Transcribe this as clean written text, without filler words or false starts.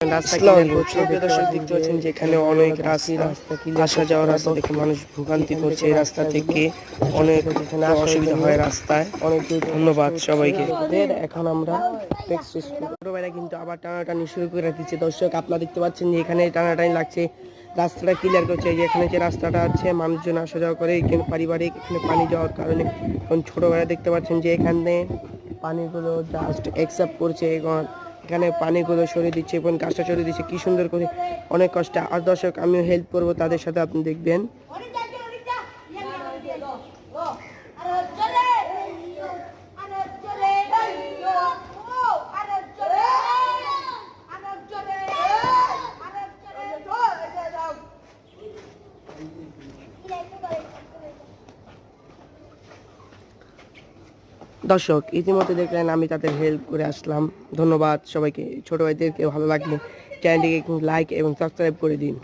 রাস্তা ক্লিয়ার করছে। প্রিয় দর্শক দেখতে পাচ্ছেন যে এখানে অনেক রাস্তা আসা যাওয়ার রাস্তা দেখে মানুষ ভোগান্তি করছে। এই রাস্তা থেকে অনেক অসুবিধা হয় রাস্তায়। অনেক ধন্যবাদ সবাইকে। এখন আমরা ছোটবেলায় কিন্তু আবার টানাটানি শুরু করে দিচ্ছে। দর্শক আপনারা দেখতে পাচ্ছেন যে এখানে টানাটানি লাগছে, রাস্তাটা ক্লিয়ার করছে। যে এখানে যে রাস্তাটা আছে মানুষজন আসা যাওয়া করে, এখানে পারিবারিক এখানে পানি যাওয়ার কারণে এখন ছোটবেলায় দেখতে পাচ্ছেন যে এখানে পানিগুলো জাস্ট অ্যাকসেপ্ট করছে এবং এখানে পানিগুলো সরিয়ে দিচ্ছে এবং গাছটা সরিয়ে দিচ্ছে কি সুন্দর করে, অনেক কষ্ট। আর দর্শক আমিও হেল্প করবো তাদের সাথে, আপনি দেখবেন। দর্শক ইতিমধ্যে দেখলেন আমি তাদের হেল্প করে আসলাম। ধন্যবাদ সবাইকে। ছোট ভাইদেরকে ভালো লাগলে চ্যানেলটিকে লাইক এবং সাবস্ক্রাইব করে দিন।